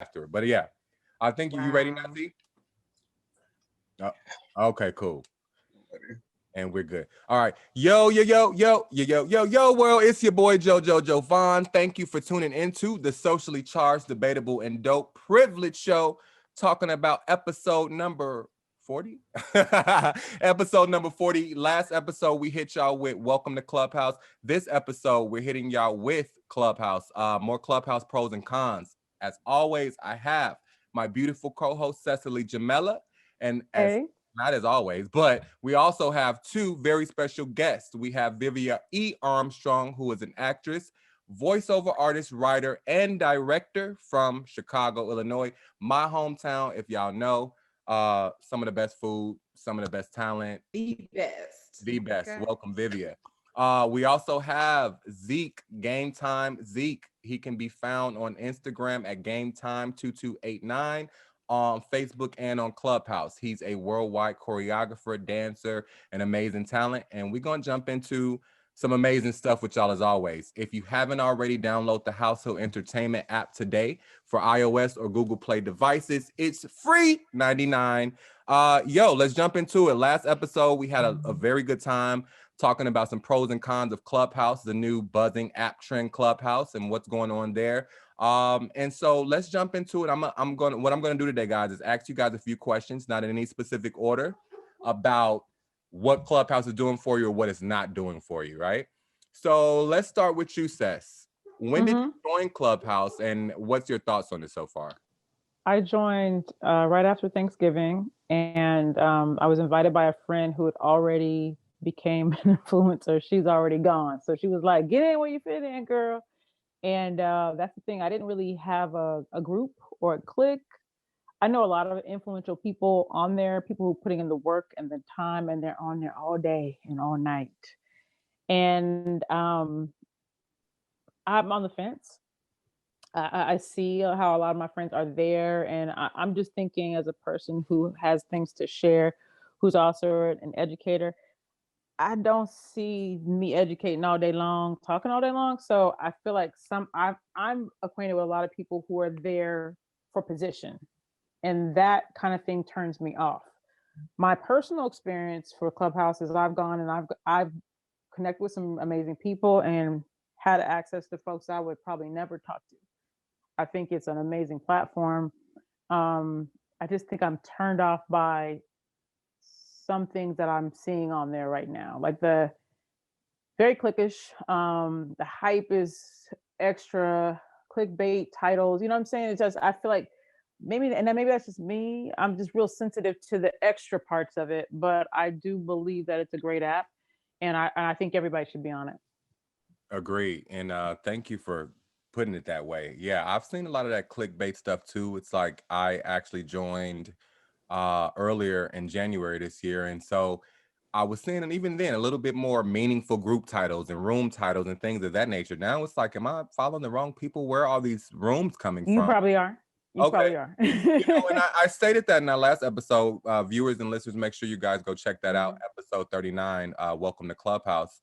after. But yeah, I think you ready, Wow. Nancy? Okay, cool. And we're good. All right. Yo, world. It's your boy JojoJovon. Thank you for tuning into the socially charged, debatable, and dope privilege show, talking about episode number 40. Episode number 40. Last episode, we hit y'all with Welcome to Clubhouse. This episode, we're hitting y'all with Clubhouse. More Clubhouse pros and cons. As always, I have my beautiful co-host, Cecily Jamelia. And as Hey. not as always, but we also have two very special guests. We have Vivia E. Armstrong, who is an actress, voiceover artist, writer, and director from Chicago, Illinois, my hometown. If y'all know, some of the best food, some of the best talent. The best. The best. Okay. Welcome, Vivia. We also have Zeke, GameTime. Zeke, he can be found on Instagram at GameTime2289, on Facebook and on Clubhouse. He's a worldwide choreographer, dancer, and amazing talent. And we're going to jump into some amazing stuff with y'all as always. If you haven't already, download the HausHill Entertainment app today for iOS or Google Play devices. It's free, 99. Let's jump into it. Last episode, we had a very good time talking about some pros and cons of Clubhouse, the new buzzing app trend Clubhouse, and what's going on there. And so let's jump into it. What I'm gonna do today, guys, is ask you guys a few questions, not in any specific order, about what Clubhouse is doing for you or what it's not doing for you, right? So let's start with you, Cess. When did you join Clubhouse, and what's your thoughts on it so far? I joined right after Thanksgiving, and I was invited by a friend who had already became an influencer. She's already gone. So she was like, get in where you fit in, girl. And that's the thing. I didn't really have a group or a clique. I know a lot of influential people on there, people who are putting in the work and the time, and they're on there all day and all night. And I'm on the fence. I see how a lot of my friends are there, and I'm just thinking, as a person who has things to share, who's also an educator, I don't see me educating all day long, talking all day long. So I feel like I'm acquainted with a lot of people who are there for position, and that kind of thing turns me off. My personal experience for Clubhouse is I've gone and I've connected with some amazing people and had access to folks I would probably never talk to. I think it's an amazing platform. I just think I'm turned off by some things that I'm seeing on there right now, like the very cliquish. The hype is extra, clickbait titles. You know what I'm saying? It's just, I feel like maybe that's just me. I'm just real sensitive to the extra parts of it, but I do believe that it's a great app, and I think everybody should be on it. Agree. And thank you for putting it that way. Yeah, I've seen a lot of that clickbait stuff too. It's like I actually joined earlier in January this year, and so I was seeing, and even then, a little bit more meaningful group titles and room titles and things of that nature. Now it's like, am I following the wrong people? Where are all these rooms coming You from? probably are. You Okay. probably are. And I stated that in our last episode. Viewers and listeners, make sure you guys go check that out. Episode 39, Welcome to Clubhouse.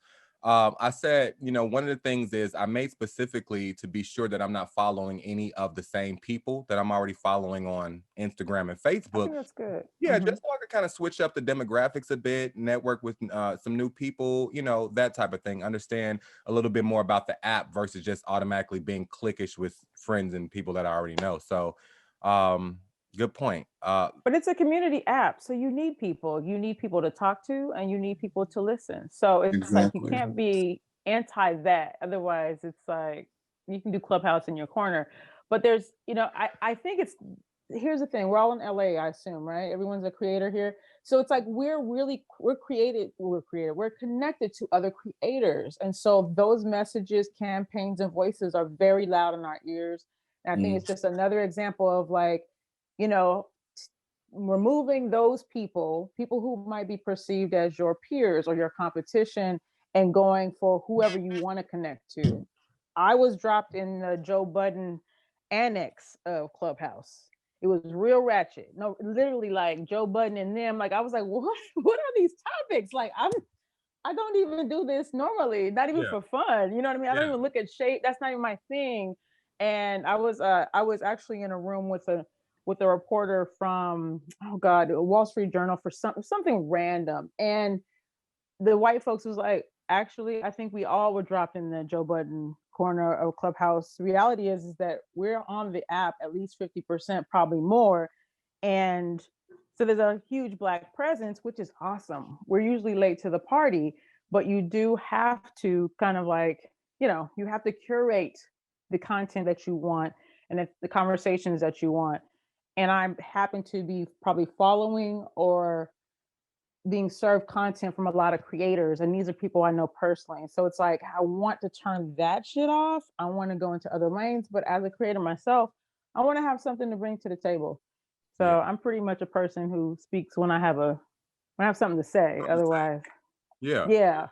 I said, one of the things is I made specifically to be sure that I'm not following any of the same people that I'm already following on Instagram and I Facebook. think that's good. Yeah, just so I could kind of switch up the demographics a bit, network with some new people, that type of thing. Understand a little bit more about the app versus just automatically being cliquish with friends and people that I already know. So, good point. But it's a community app, so you need people. You need people to talk to, and you need people to listen. So it's like you can't be anti that. Otherwise, it's like you can do Clubhouse in your corner. But there's, I think it's, here's the thing. We're all in LA, I assume, right? Everyone's a creator here. So it's like we're connected to other creators. And so those messages, campaigns, and voices are very loud in our ears. And I think it's just another example of like, you know, removing those people who might be perceived as your peers or your competition, and going for whoever you want to connect to. I was dropped in the Joe Budden annex of Clubhouse. It was real ratchet. No, literally like Joe Budden and them. Like I was like, what are these topics? Like I don't even do this normally, not even for fun. You know what I mean? I don't even look at shape. That's not even my thing. And I was actually in a room with a reporter from, oh God, Wall Street Journal for something random. And the white folks was like, actually, I think we all were dropped in the Joe Budden corner of Clubhouse. Reality is that we're on the app at least 50%, probably more. And so there's a huge Black presence, which is awesome. We're usually late to the party, but you do have to kind of like, you have to curate the content that you want and the conversations that you want. And I happen to be probably following or being served content from a lot of creators, and these are people I know personally. So it's like I want to turn that shit off. I want to go into other lanes, but as a creator myself, I want to have something to bring to the table. So Yeah. I'm pretty much a person who speaks when I have something to say. Otherwise, Yeah. yeah.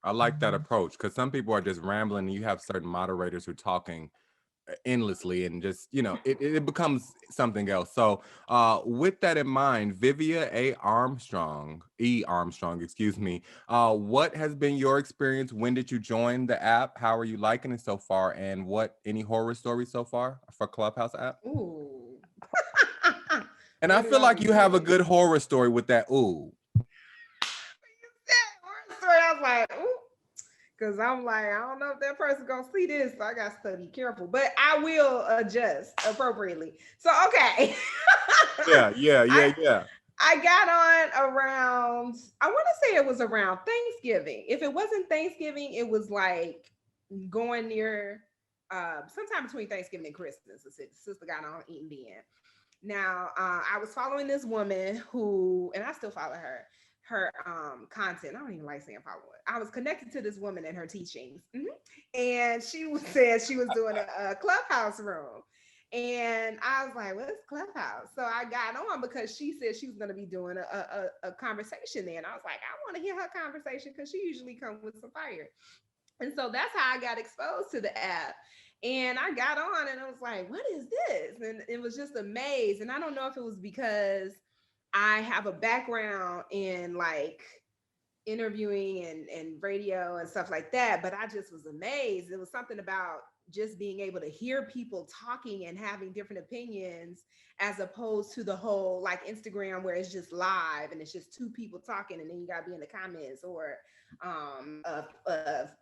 I like that approach, because some people are just rambling and you have certain moderators who are talking endlessly, and just it becomes something else. So with that in mind, Vivia E Armstrong, excuse me, what has been your experience? When did you join the app? How are you liking it so far? And any horror stories so far for Clubhouse app? Ooh. And I feel like you have a good horror story with that. Ooh. I was like, ooh. Because I'm like, I don't know if that person's going to see this, so I got to be careful. But I will adjust appropriately. So, okay. Yeah. I got on around, I want to say it was around Thanksgiving. If it wasn't Thanksgiving, it was like going near sometime between Thanksgiving and Christmas. The sister got on eating then. Now, I was following this woman who, and I still follow her content. I don't even like saying follow it. I was connected to this woman and her teachings. And she said she was doing a Clubhouse room. And I was like, what's Clubhouse? So I got on because she said she was going to be doing a conversation there. And I was like, I want to hear her conversation because she usually comes with some fire. And so that's how I got exposed to the app. And I got on and I was like, what is this? And it was just a maze. And I don't know if it was because I have a background in like interviewing and radio and stuff like that, but I just was amazed. It was something about just being able to hear people talking and having different opinions, as opposed to the whole like Instagram where it's just live and it's just two people talking and then you gotta be in the comments, or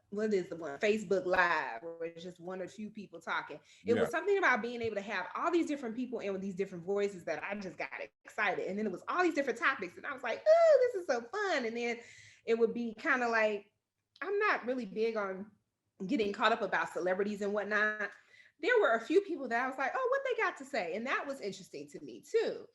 what is the one, Facebook Live, where it's just one or two people talking. It was something about being able to have all these different people and with these different voices that I just got excited. And then it was all these different topics and I was like, oh, this is so fun. And then it would be kind of like, I'm not really big on getting caught up about celebrities and whatnot. There were a few people that I was like, oh, what they got to say. And that was interesting to me too.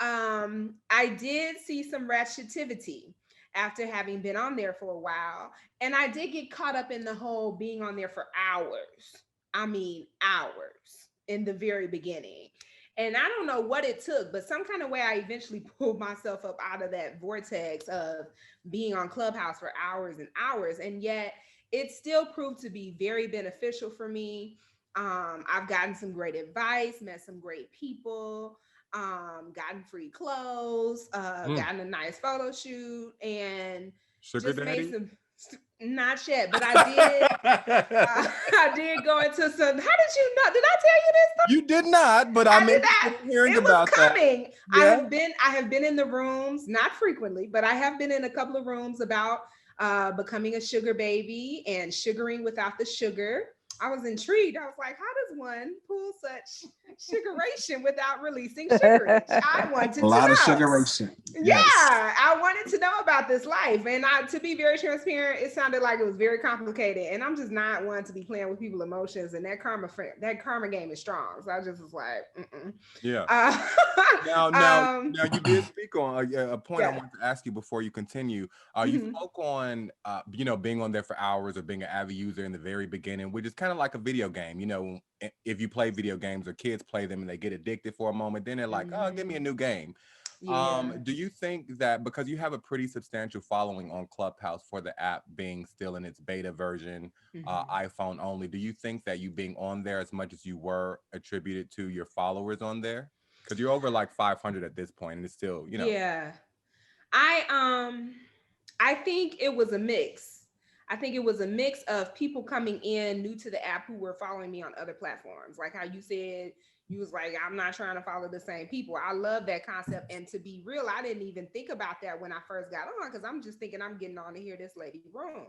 I did see some ratchetivity after having been on there for a while. And I did get caught up in the whole being on there for hours. I mean, hours in the very beginning. And I don't know what it took, but some kind of way I eventually pulled myself up out of that vortex of being on Clubhouse for hours and hours. And yet it still proved to be very beneficial for me. I've gotten some great advice, met some great people, gotten free clothes, gotten a nice photo shoot, and Sugar just daddy? made some. Not yet, but I did. I did go into some. How did you know? Did I tell you this? You did not, but I'm interested in hearing about that. Coming. Yeah. I have been in the rooms, not frequently, but I have been in a couple of rooms about becoming a sugar baby and sugaring without the sugar. I was intrigued. I was like, how does one pull such sugaration without releasing sugarage? I wanted to know. A lot of sugaration. Yeah, I wanted to know about this life. And to be very transparent, it sounded like it was very complicated. And I'm just not one to be playing with people's emotions. And that karma game is strong. So I just was like, mm-mm. Yeah. Now, you did speak on a point I wanted to ask you before you continue. You spoke on, being on there for hours or being an avid user in the very beginning, which is kind of like a video game. If you play video games or kids play them and they get addicted for a moment, then they're like, oh, give me a new game. Do you think that because you have a pretty substantial following on Clubhouse for the app being still in its beta version, iPhone only, do you think that you being on there as much as you were attributed to your followers on there? Because you're over like 500 at this point and it's still, Yeah. I think it was a mix. I think it was a mix of people coming in new to the app who were following me on other platforms. Like how you said, you was like, I'm not trying to follow the same people. I love that concept. And to be real, I didn't even think about that when I first got on, because I'm just thinking I'm getting on to hear this lady room.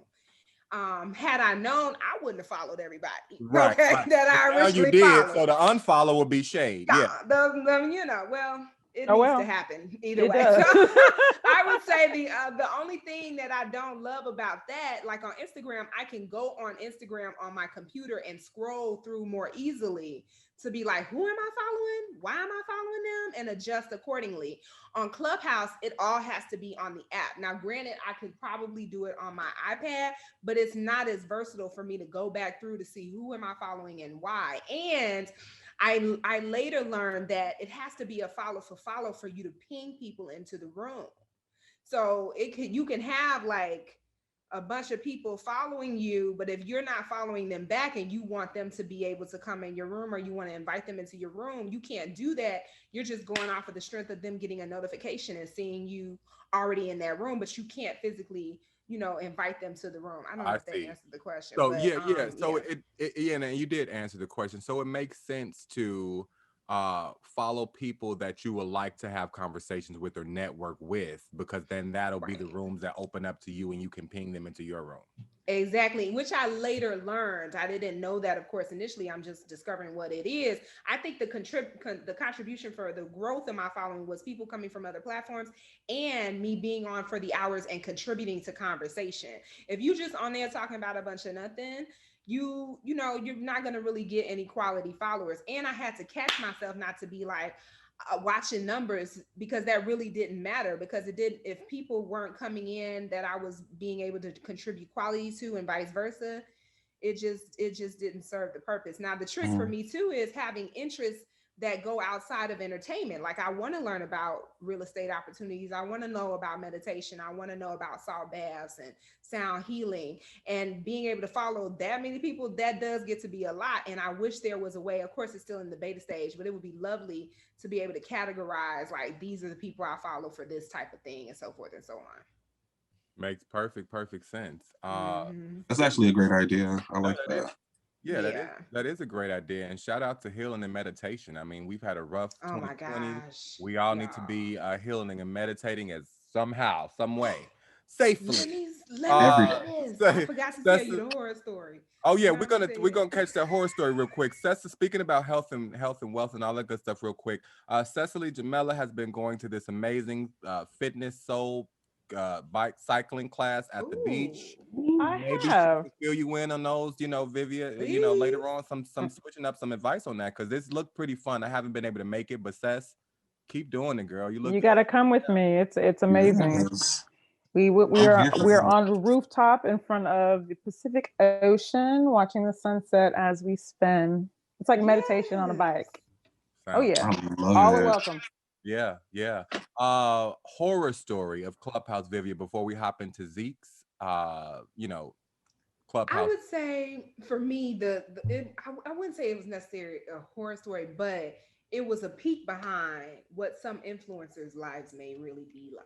Had I known, I wouldn't have followed everybody. Right, Okay, right. that I Now you originally did, followed. so the unfollow will be shade. Yeah. You know, well, it Oh, needs well, to happen either it way. does. So I would say the only thing that I don't love about that, like on Instagram, I can go on Instagram on my computer and scroll through more easily to be like, who am I following? Why am I following them? And adjust accordingly. On Clubhouse, it all has to be on the app. Now, granted, I could probably do it on my iPad, but it's not as versatile for me to go back through to see who am I following and why. And I later learned that it has to be a follow for you to ping people into the room. So you can have like a bunch of people following you, but if you're not following them back and you want them to be able to come in your room or you want to invite them into your room, you can't do that. You're just going off of the strength of them getting a notification and seeing you already in that room, but you can't physically, invite them to the room. I don't know I if that see. answered the question, So but yeah. So and you did answer the question. So it makes sense to follow people that you would like to have conversations with or network with, because then that'll be the right. rooms that open up to you and you can ping them into your room. Exactly, which I later learned. I didn't know that, of course, initially. I'm just discovering what it is. I think the contribution for the growth of my following was people coming from other platforms and me being on for the hours and contributing to conversation. If you just on there talking about a bunch of nothing, you're not going to really get any quality followers. And I had to catch myself not to be like, watching numbers, because that really didn't matter, because it did, if people weren't coming in that I was being able to contribute quality to and vice versa, it just didn't serve the purpose. Now the trick for me too is having interests that go outside of entertainment. Like I want to learn about real estate opportunities. I want to know about meditation. I want to know about salt baths and sound healing, and being able to follow that many people, that does get to be a lot. And I wish there was a way, of course it's still in the beta stage, but it would be lovely to be able to categorize, like, these are the people I follow for this type of thing, and so forth and so on. Makes perfect sense. Mm-hmm. That's actually a great idea. I like That is, that. yeah, Yeah. that is a great idea. And shout out to healing and meditation. I mean, we've had a rough Oh my 2020. gosh. We all need to Y'all. be healing and meditating as somehow, some way, Let safely. me Every say day. this. I Say, forgot to tell that's you the horror story. oh yeah, You know what I'm we're saying? gonna catch that horror story real quick. Speaking about health and wealth and all that good stuff real quick. Cecily Jamelia has been going to this amazing fitness soul bike cycling class at the beach. Ooh. I Maybe she have. can fill you in on those, Vivia, Please. later on, some switching up some advice on that, because this looked pretty fun. I haven't been able to make it, but Cess, keep doing it, girl. You look You good. got to come with me. It's amazing. Yes. We I'm are here for we're that. on the rooftop in front of the Pacific Ocean, watching the sunset as we spin. It's like meditation on a Yes. bike. Oh Sound yeah, I love all are it. welcome. yeah. Horror story of Clubhouse, Vivia, before we hop into Zeke's I Clubhouse. would say for me, I wouldn't say it was necessarily a horror story, but it was a peek behind what some influencers' lives may really be like.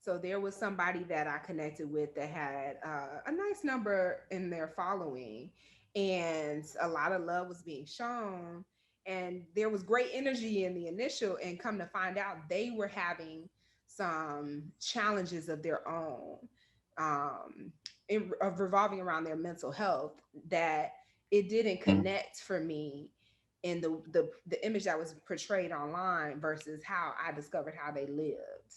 So there was somebody that I connected with that had a nice number in their following, and a lot of love was being shown, and there was great energy in the initial. And come to find out, they were having some challenges of their own, of revolving around their mental health, that it didn't connect for me in the image that was portrayed online versus how I discovered how they lived.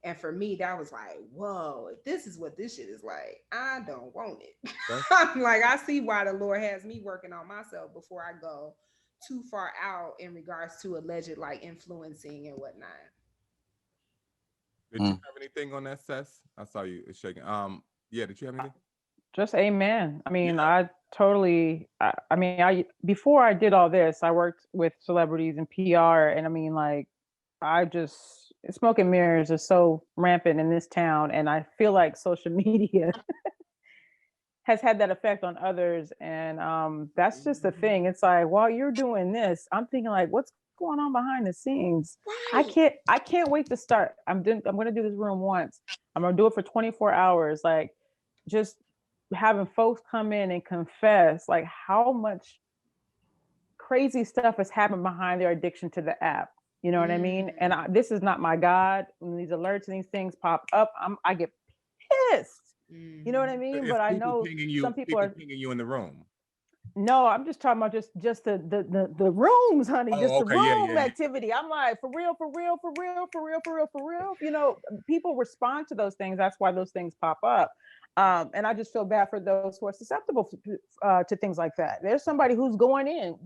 And for me, that was like, whoa, if this is what this shit is like, I don't want it. I'm like, I see why the Lord has me working on myself before I go too far out in regards to alleged like influencing and whatnot. Did you have anything on that, Cess? I saw you shaking. Yeah, did you have anything? Just amen. I mean, Yeah. I totally. I mean, I before I did all this, I worked with celebrities and PR, and I mean, like, I just smoke and mirrors is so rampant in this town, and I feel like social media has had that effect on others, and that's just the thing. It's like while you're doing this, I'm thinking like, what's going on behind the scenes? Right. I can't wait to start. I'm going to do this room once. I'm going to do it for 24 hours. Like, just having folks come in and confess like how much crazy stuff has happened behind their addiction to the app. You know what I mean? And this is not my God. When these alerts and these things pop up, I get pissed. You know what I mean? If but I people know pinging you, some people are pinging you in the room. no, I'm just talking about just the rooms, honey, just Oh, the okay, yeah, room yeah. activity. I'm like, for real, for real, for real, for real, for real, for real. You know, people respond to those things. That's why those things pop up. And I just feel bad for those who are susceptible to things like that. There's somebody who's going in,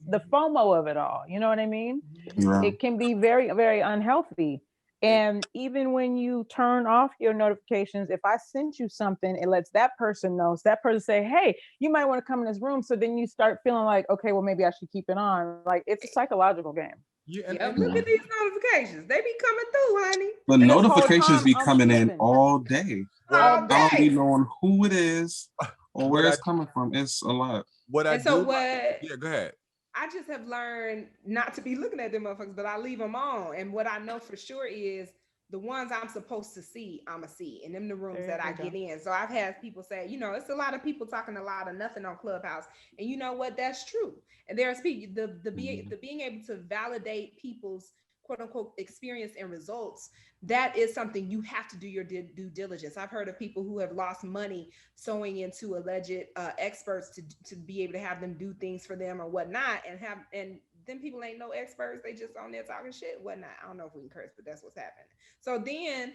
the FOMO of it all. You know what I mean? Yeah. It can be very, very unhealthy. And even when you turn off your notifications, if I sent you something, it lets that person know. So that person say, hey, you might want to come in this room. So then you start feeling like, okay, well, maybe I should keep it on. Like it's a psychological game. Yeah, Look at these notifications. They be coming through, honey. The And this whole notifications time, be I'm coming in sleeping. all day. All I don't be day. knowing who it is or where What it's coming from. It's a lot. What I And so do, what yeah, go ahead. I just have learned not to be looking at them motherfuckers, but I leave them on. And what I know for sure is the ones I'm supposed to see, I'ma see. And them the rooms that I get in. So I've had people say, you know, it's a lot of people talking a lot of nothing on Clubhouse. And you know what? That's true. And there's people, the being able to validate people's quote unquote experience and results, that is something you have to do your due diligence. I've heard of people who have lost money sewing into alleged experts to be able to have them do things for them or whatnot, and then people ain't no experts. They just on there talking shit, whatnot. I don't know if we can curse, but that's what's happening. So then,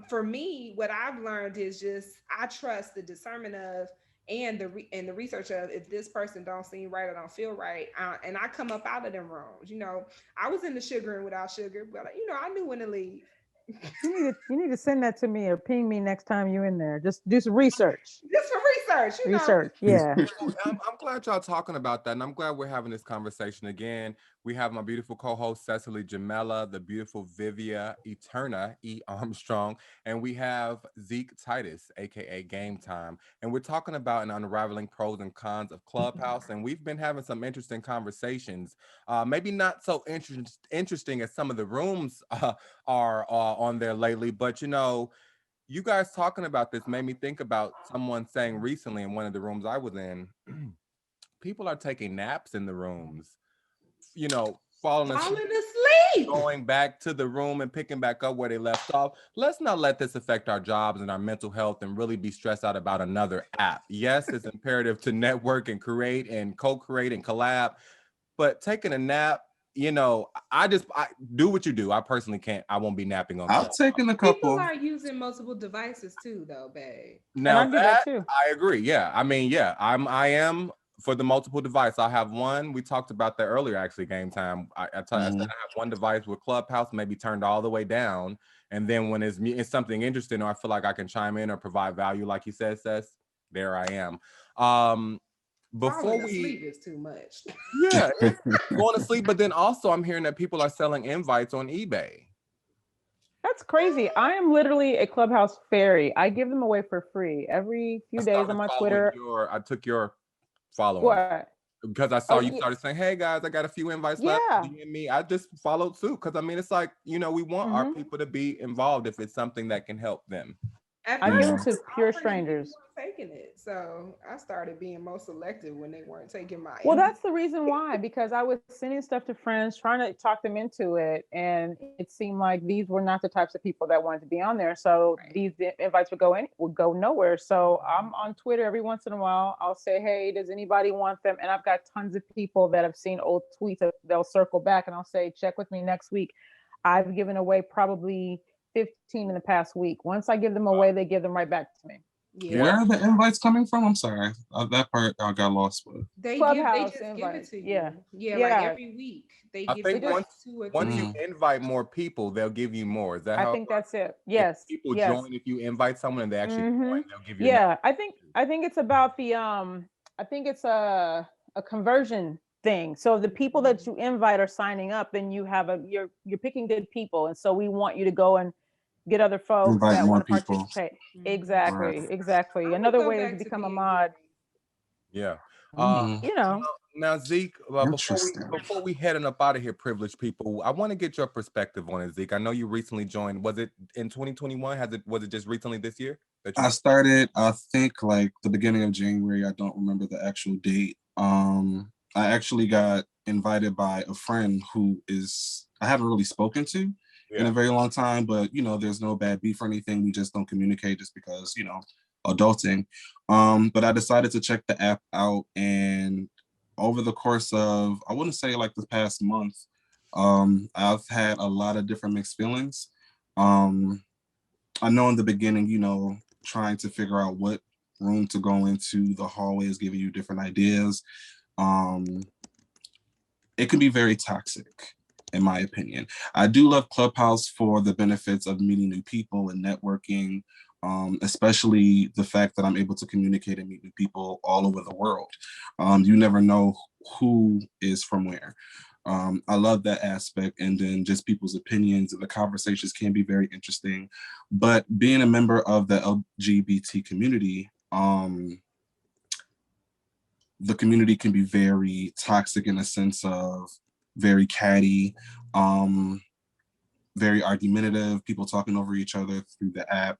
for me, what I've learned is just I trust the discernment of and the research of if this person don't seem right or don't feel right, and I come up out of them rooms. You know, I was in the sugar and without sugar, but you know, I knew when to leave. You need to send that to me or ping me next time you're in there. Just do some research. Just for research, you know. Research, yeah. I'm glad y'all talking about that, and I'm glad we're having this conversation again. We have my beautiful co-host Cecily Jamelia, the beautiful Vivia Eterna E Armstrong, and we have Zeke Titus, aka Game Time, and we're talking about and unraveling pros and cons of Clubhouse. And we've been having some interesting conversations. Maybe not so interesting as some of the rooms are on there lately, but you know. You guys talking about this made me think about someone saying recently in one of the rooms I was in, people are taking naps in the rooms, you know, falling asleep, going back to the room and picking back up where they left off. Let's not let this affect our jobs and our mental health and really be stressed out about another app. Yes, it's imperative to network and create and co-create and collab, but taking a nap, you know, I do what you do. I personally can't. I won't be napping on. I've taken a couple. People are using multiple devices too, though, babe. Now and I do that too. I agree. Yeah, I mean, yeah, I am for the multiple device. I have one. We talked about that earlier, actually. Game Time. I said I have one device with Clubhouse, maybe turned all the way down, and then when it's something interesting or I feel like I can chime in or provide value, like you said, Seth, there I am. Before we sleep is too much. Yeah, going to sleep. But then also, I'm hearing that people are selling invites on eBay. That's crazy. I am literally a Clubhouse fairy. I give them away for free every few days on my Twitter. I took your following. What? Because I saw you started saying, hey guys, I got a few invites left. And me, I just followed suit. Because I mean, it's like, you know, we want our people to be involved if it's something that can help them. I give them to pure strangers. Taking it, so I started being more selective when they weren't taking my. Well, that's the reason why, because I was sending stuff to friends, trying to talk them into it, and it seemed like these were not the types of people that wanted to be on there. So these invites would go nowhere. So I'm on Twitter every once in a while. I'll say, hey, does anybody want them? And I've got tons of people that have seen old tweets that they'll circle back, and I'll say, check with me next week. I've given away probably 15 in the past week. Once I give them away, they give them right back to me. Yeah. Where are the invites coming from? I'm sorry, that part I got lost with. They Clubhouse just give it to you. Yeah. Like every week they I give think you once, two or once three. you invite more people, they'll give you more. Is that how? I think that's it. Yes. If people join, if you invite someone and they actually join, they'll give you. Yeah, I think it's about the I think it's a conversion thing. So the people that you invite are signing up, then you have you're picking good people, and so we want you to go and get other folks Invite that more want to people. participate. Exactly, Right. exactly. Another way is to become a mod. Yeah. You know, Now, Zeke, Interesting. before we heading up out of here, privileged people, I want to get your perspective on it, Zeke. I know you recently joined. Was it in 2021? Was it just recently this year that you? I started, I think, like the beginning of January. I don't remember the actual date. I actually got invited by a friend who I haven't really spoken to in a very long time, but there's no bad beef or anything. We just don't communicate just because, adulting. But I decided to check the app out, and over the course of, I wouldn't say like the past month, I've had a lot of different mixed feelings. I know in the beginning, trying to figure out what room to go into, the hallway is giving you different ideas. It can be very toxic, in my opinion. I do love Clubhouse for the benefits of meeting new people and networking, especially the fact that I'm able to communicate and meet new people all over the world. You never know who is from where. I love that aspect, and then just people's opinions and the conversations can be very interesting. But being a member of the LGBT community, the community can be very toxic in a sense of very catty, very argumentative, people talking over each other through the app.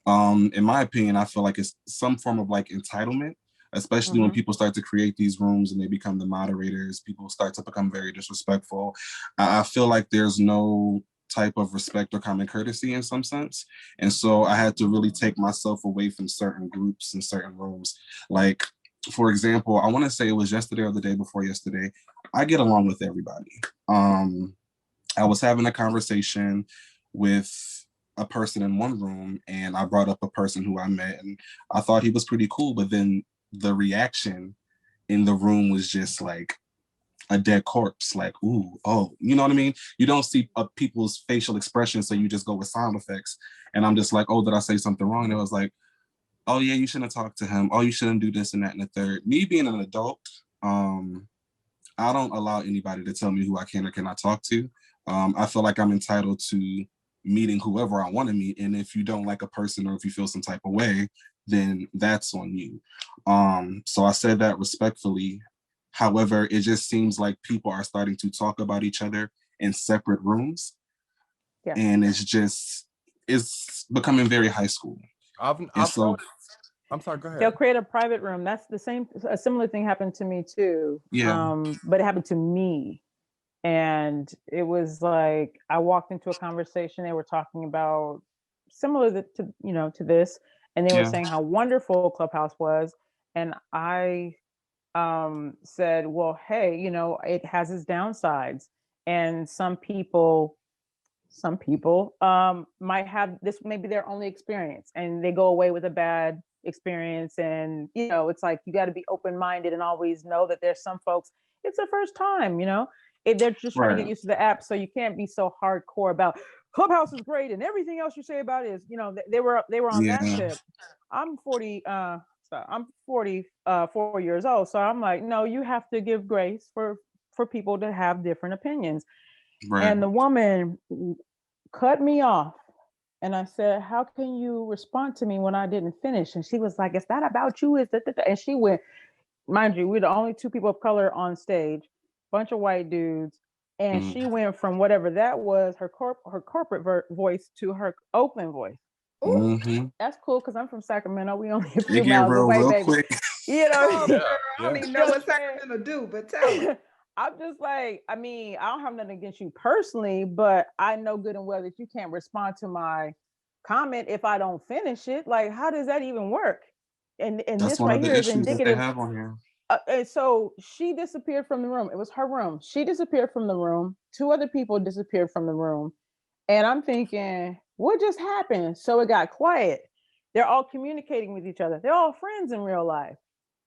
In my opinion, I feel like it's some form of like entitlement, especially when people start to create these rooms and they become the moderators. People start to become very disrespectful. I feel like there's no type of respect or common courtesy in some sense. And so I had to really take myself away from certain groups and certain rooms. Like, for example, I want to say it was yesterday or the day before yesterday, I get along with everybody. I was having a conversation with a person in one room, and I brought up a person who I met, and I thought he was pretty cool, but then the reaction in the room was just like a dead corpse, like, ooh, oh, you know what I mean? You don't see people's facial expressions, so you just go with sound effects. And I'm just like, oh, did I say something wrong? And it was like, oh yeah, you shouldn't talk to him. Oh, you shouldn't do this and that and the third. Me being an adult, I don't allow anybody to tell me who I can or cannot talk to. I feel like I'm entitled to meeting whoever I want to meet. And if you don't like a person or if you feel some type of way, then that's on you. So I said that respectfully. However, it just seems like people are starting to talk about each other in separate rooms. Yeah. And it's becoming very high school. I'm sorry, go ahead. They'll create a private room. That's a similar thing happened to me too. Yeah. But it happened to me. And it was like, I walked into a conversation, they were talking about similar to this, and they were saying how wonderful Clubhouse was. And I said, well, hey, it has its downsides. And some people might have this, maybe their only experience, and they go away with a bad experience. And, it's like, you got to be open-minded and always know that there's some folks, it's their first time, they're just trying to get used to the app. So you can't be so hardcore about Clubhouse is great and everything else you say about it is, they were on that tip. I'm 44 years old. So I'm like, no, you have to give grace for people to have different opinions. Right. And the woman cut me off. And I said, how can you respond to me when I didn't finish? And she was like, is that about you? And she went, mind you, we're the only two people of color on stage, bunch of white dudes. And she went from whatever that was, her corporate voice to her Oakland voice. That's cool, because I'm from Sacramento. We only a few miles away, baby. Quick. I don't even know what Sacramento do, but tell me. I'm just like, I don't have nothing against you personally, but I know good and well that you can't respond to my comment if I don't finish it. Like, how does that even work? And that's this right here is indicative. That they have on here. And so she disappeared from the room. It was her room. She disappeared from the room. Two other people disappeared from the room. And I'm thinking, what just happened? So it got quiet. They're all communicating with each other. They're all friends in real life.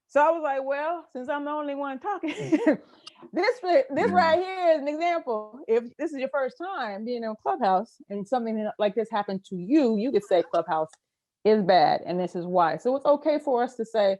So I was like, well, since I'm the only one talking, this right here is an example. If this is your first time being in Clubhouse and something like this happened to you, you could say Clubhouse is bad and this is why. So it's okay for us to say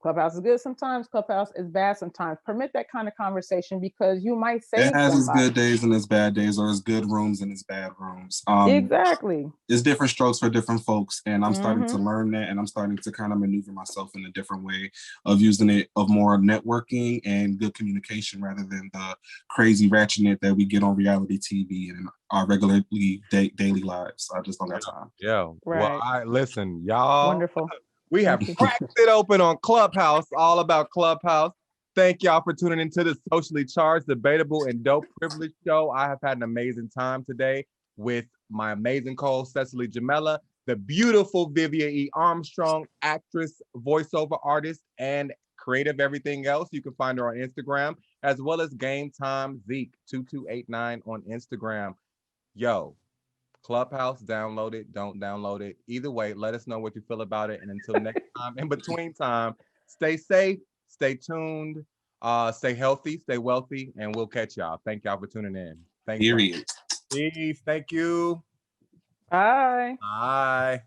Clubhouse is good sometimes, Clubhouse is bad sometimes. Permit that kind of conversation because you might It save has its somebody. good days and its bad days, or its good rooms and its bad rooms. Exactly. It's different strokes for different folks, and I'm starting to Mhm. learn that, and I'm starting to kind of maneuver myself in a different way of using it of more networking and good communication rather than the crazy ratchetness that we get on reality TV and in our regularly daily lives. I just don't got time. Yo, well, Right. I listen, y'all. Wonderful. We have Thank you. cracked it open on Clubhouse, all about Clubhouse. Thank y'all for tuning into the Socially Charged, Debatable, and Dope Privilege Show. I have had an amazing time today with my amazing co-host, Cecily Jamelia, the beautiful Vivia E. Armstrong, actress, voiceover artist, and creative everything else. You can find her on Instagram, as well as GameTime Zeke2289 on Instagram. Yo, Clubhouse, download it, don't download it. Either way, let us know what you feel about it. And until next time, in between time, stay safe, stay tuned, stay healthy, stay wealthy, and we'll catch y'all. Thank y'all for tuning in. Thanks. Period. Peace. Thank you. Bye. Bye.